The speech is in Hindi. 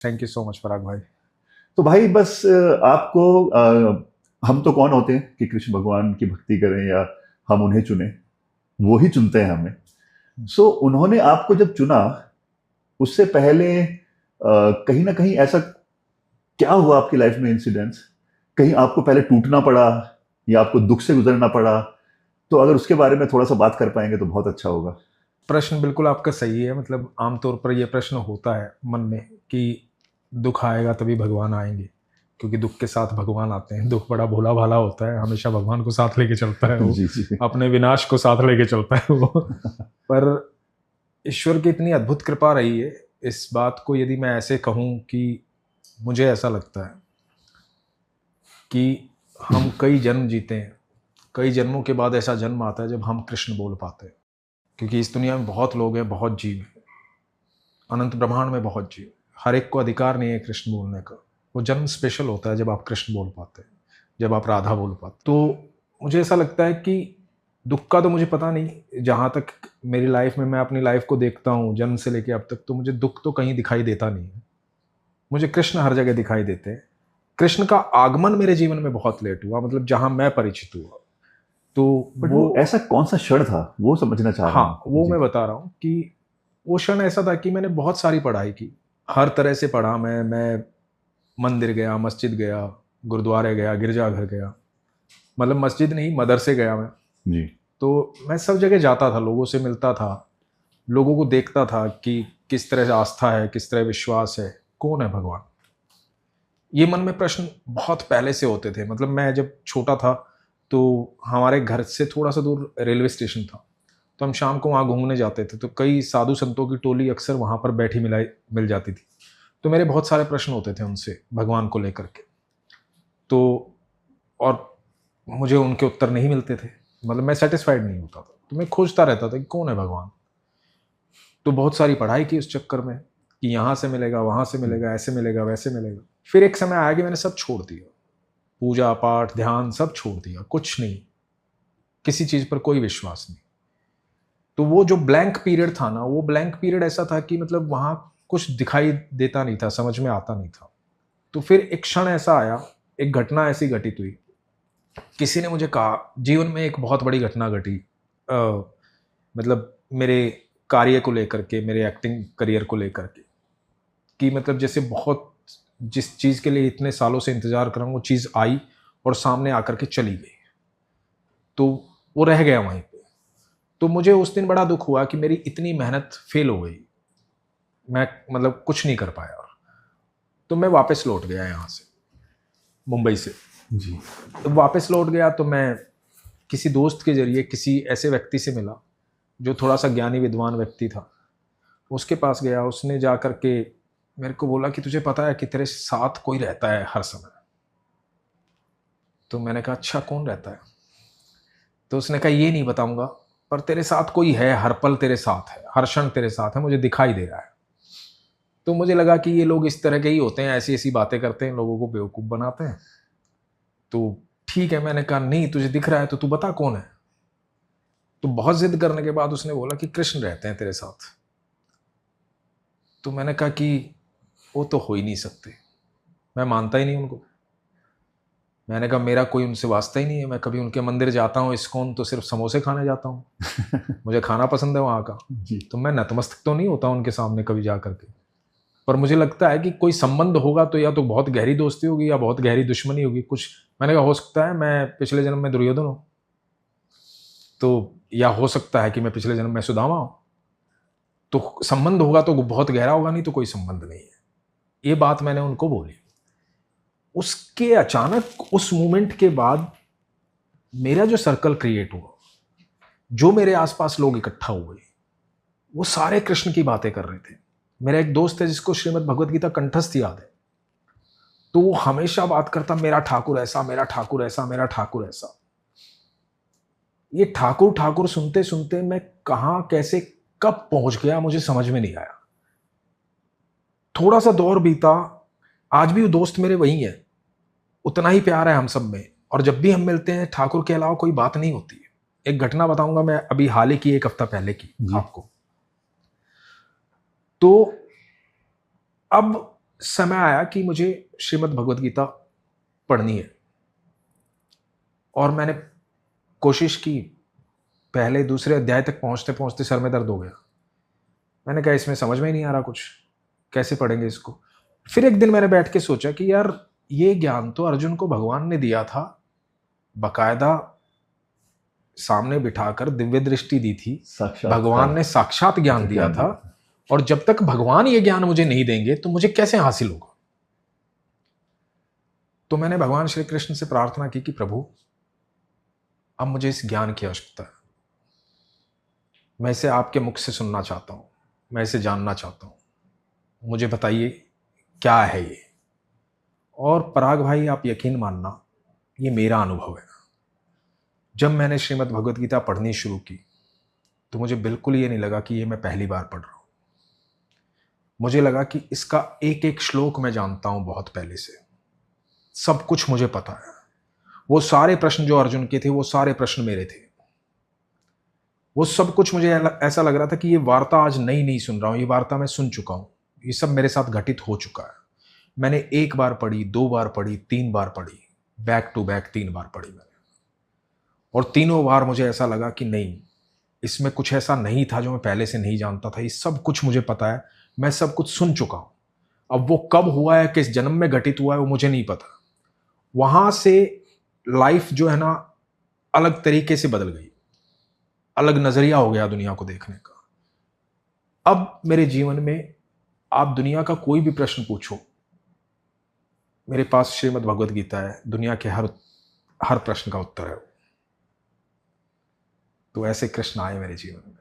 थैंक यू सो मच पराग भाई। तो भाई बस आपको हम तो कौन होते हैं कि कृष्ण भगवान की भक्ति करें या हम उन्हें चुने, वो ही चुनते हैं हमें। सो उन्होंने आपको जब चुना, उससे पहले कहीं ना कहीं ऐसा क्या हुआ आपकी लाइफ में इंसिडेंट्स, कहीं आपको पहले टूटना पड़ा या आपको दुख से गुजरना पड़ा? तो अगर उसके बारे में थोड़ा सा बात कर पाएंगे तो बहुत अच्छा होगा। प्रश्न बिल्कुल आपका सही है। मतलब आमतौर पर ये प्रश्न होता है मन में कि दुख आएगा तभी भगवान आएंगे, क्योंकि दुख के साथ भगवान आते हैं। दुख बड़ा भोला भाला होता है, हमेशा भगवान को साथ लेके चलता है वो, जी जी। अपने विनाश को साथ लेके चलता है वो। पर ईश्वर की इतनी अद्भुत कृपा रही है। इस बात को यदि मैं ऐसे कहूँ कि मुझे ऐसा लगता है कि हम कई जन्म जीते हैं, कई जन्मों के बाद ऐसा जन्म आता है जब हम कृष्ण बोल पाते हैं। क्योंकि इस दुनिया में बहुत लोग हैं, बहुत जीव हैं, अनंत ब्रह्मांड में बहुत जीव। हर एक को अधिकार नहीं है कृष्ण बोलने का। वो जन्म स्पेशल होता है जब आप कृष्ण बोल पाते हैं, जब आप राधा बोल पाते। तो मुझे ऐसा लगता है कि दुख का तो मुझे पता नहीं। जहाँ तक मेरी लाइफ में, मैं अपनी लाइफ को देखता हूँ जन्म से लेके अब तक, तो मुझे दुख तो कहीं दिखाई देता नहीं है। मुझे कृष्ण हर जगह दिखाई देते हैं। कृष्ण का आगमन मेरे जीवन में बहुत लेट हुआ, मतलब जहाँ मैं परिचित हुआ। तो बट वो, वो ऐसा कौन सा क्षण था, वो समझना चाह रहा हूँ हाँ वो जी। मैं बता रहा हूँ कि वो क्षण ऐसा था कि मैंने बहुत सारी पढ़ाई की, हर तरह से पढ़ा। मैं मंदिर गया, मस्जिद गया, गुरुद्वारे गया, गिरजाघर गया, मतलब मस्जिद नहीं, मदरसे गया मैं। जी। तो मैं सब जगह जाता था, लोगों से मिलता था, लोगों को देखता था कि किस तरह से आस्था है, किस तरह विश्वास है, कौन है भगवान। ये मन में प्रश्न बहुत पहले से होते थे। मतलब मैं जब छोटा था तो हमारे घर से थोड़ा सा दूर रेलवे स्टेशन था, तो हम शाम को वहाँ घूमने जाते थे। तो कई साधु संतों की टोली अक्सर वहाँ पर बैठी मिल जाती थी। तो मेरे बहुत सारे प्रश्न होते थे उनसे भगवान को लेकर के। तो और मुझे उनके उत्तर नहीं मिलते थे, मतलब मैं सेटिस्फाइड नहीं होता था। तो मैं खोजता रहता था कि कौन है भगवान। तो बहुत सारी पढ़ाई की उस चक्कर में कि यहाँ से मिलेगा, वहाँ से मिलेगा, ऐसे मिलेगा, वैसे मिलेगा। फिर एक समय आया कि मैंने सब छोड़ दिया, पूजा पाठ ध्यान सब छोड़ दिया, कुछ नहीं, किसी चीज़ पर कोई विश्वास नहीं। तो वो जो ब्लैंक पीरियड था ना, वो ब्लैंक पीरियड ऐसा था कि मतलब वहाँ कुछ दिखाई देता नहीं था, समझ में आता नहीं था। तो फिर एक क्षण ऐसा आया, एक घटना ऐसी घटित हुई। किसी ने मुझे कहा, जीवन में एक बहुत बड़ी घटना घटी, मतलब मेरे कार्य को लेकर के, मेरे एक्टिंग करियर को लेकर के, कि मतलब जैसे बहुत, जिस चीज़ के लिए इतने सालों से इंतज़ार कर रहा हूँ वो चीज़ आई और सामने आकर के चली गई। तो वो रह गया वहीं पे। तो मुझे उस दिन बड़ा दुख हुआ कि मेरी इतनी मेहनत फेल हो गई, मैं मतलब कुछ नहीं कर पाया। तो मैं वापस लौट गया यहाँ से, मुंबई से। जी। तो वापस लौट गया तो मैं किसी दोस्त के जरिए किसी ऐसे व्यक्ति से मिला जो थोड़ा सा ज्ञानी विद्वान व्यक्ति था। उसके पास गया, उसने जा कर के मेरे को बोला कि तुझे पता है कि तेरे साथ कोई रहता है हर समय। तो मैंने कहा अच्छा, कौन रहता है? तो उसने कहा ये नहीं बताऊंगा, पर तेरे साथ कोई है, हर पल तेरे साथ है, हर क्षण तेरे साथ है, मुझे दिखाई दे रहा है। तो मुझे लगा कि ये लोग इस तरह के ही होते हैं, ऐसी ऐसी बातें करते हैं, लोगों को बेवकूफ़ बनाते हैं। तो ठीक है, मैंने कहा नहीं तुझे दिख रहा है तो तू बता कौन है। तो बहुत जिद करने के बाद उसने बोला कि कृष्ण रहते हैं तेरे साथ। तो मैंने कहा कि वो तो हो ही नहीं सकते, मैं मानता ही नहीं उनको। मैंने कहा मेरा कोई उनसे वास्ता ही नहीं है, मैं कभी उनके मंदिर जाता हूँ इस्कॉन तो सिर्फ समोसे खाने जाता हूँ, मुझे खाना पसंद है वहाँ का। जी। तो मैं नतमस्तक तो नहीं होता उनके सामने कभी जा करके। पर मुझे लगता है कि कोई संबंध होगा तो या तो बहुत गहरी दोस्ती होगी या बहुत गहरी दुश्मनी होगी कुछ। मैंने कहा हो सकता है मैं पिछले जन्म में दुर्योधन हूँ, तो या हो सकता है कि मैं पिछले जन्म में सुदामा हूँ। तो संबंध होगा तो बहुत गहरा होगा, नहीं तो कोई संबंध नहीं है। ये बात मैंने उनको बोली। उसके अचानक उस मोमेंट के बाद मेरा जो सर्कल क्रिएट हुआ, जो मेरे आसपास लोग इकट्ठा हुए, वो सारे कृष्ण की बातें कर रहे थे। मेरा एक दोस्त है जिसको श्रीमद् भगवत गीता कंठस्थ याद है, तो वो हमेशा बात करता मेरा ठाकुर ऐसा, मेरा ठाकुर ऐसा, मेरा ठाकुर ऐसा। ये ठाकुर ठाकुर सुनते सुनते मैं कहाँ कैसे कब पहुंच गया मुझे समझ में नहीं आया। थोड़ा सा दौर बीता, आज भी वो दोस्त मेरे वही है, उतना ही प्यार है हम सब में, और जब भी हम मिलते हैं ठाकुर के अलावा कोई बात नहीं होती है। एक घटना बताऊंगा मैं, अभी हाल ही की, एक हफ्ता पहले की जी। आपको। तो अब समय आया कि मुझे श्रीमद् भगवत गीता पढ़नी है, और मैंने कोशिश की। पहले दूसरे अध्याय तक पहुंचते पहुंचते सर में दर्द हो गया। मैंने कहा इसमें समझ में ही नहीं आ रहा कुछ, कैसे पढ़ेंगे इसको। फिर एक दिन मैंने बैठ के सोचा कि यार ये ज्ञान तो अर्जुन को भगवान ने दिया था, बकायदा सामने बिठाकर दिव्य दृष्टि दी थी, साक्षात भगवान ने साक्षात ज्ञान दिया था, और जब तक भगवान ये ज्ञान मुझे नहीं देंगे तो मुझे कैसे हासिल होगा। तो मैंने भगवान श्री कृष्ण से प्रार्थना की कि प्रभु अब मुझे इस ज्ञान की आवश्यकता है, मैं इसे आपके मुख से सुनना चाहता हूं, मैं इसे जानना चाहता हूं, मुझे बताइए क्या है ये। और पराग भाई आप यकीन मानना, ये मेरा अनुभव है। जब मैंने श्रीमद् भगवत गीता पढ़नी शुरू की तो मुझे बिल्कुल ये नहीं लगा कि ये मैं पहली बार पढ़ रहा हूं। मुझे लगा कि इसका एक एक श्लोक मैं जानता हूं बहुत पहले से, सब कुछ मुझे पता है। वो सारे प्रश्न जो अर्जुन के थे वो सारे प्रश्न मेरे थे। वो सब कुछ मुझे ऐसा लग रहा था कि ये वार्ता आज नई नहीं सुन रहा हूं, ये वार्ता मैं सुन चुका हूं, ये सब मेरे साथ घटित हो चुका है। मैंने एक बार पढ़ी, 2 बार पढ़ी, 3 बार पढ़ी, बैक टू बैक 3 बार पढ़ी मैंने। और तीनों बार मुझे ऐसा लगा कि नहीं, इसमें कुछ ऐसा नहीं था जो मैं पहले से नहीं जानता था, ये सब कुछ मुझे पता है, मैं सब कुछ सुन चुका हूं। अब वो कब हुआ है, किस जन्म में घटित हुआ है, वो मुझे नहीं पता। वहां से लाइफ जो है ना अलग तरीके से बदल गई, अलग नजरिया हो गया दुनिया को देखने का। अब मेरे जीवन में आप दुनिया का कोई भी प्रश्न पूछो, मेरे पास श्रीमद् भगवत गीता है, दुनिया के हर प्रश्न का उत्तर है। तो ऐसे कृष्ण आए मेरे जीवन में।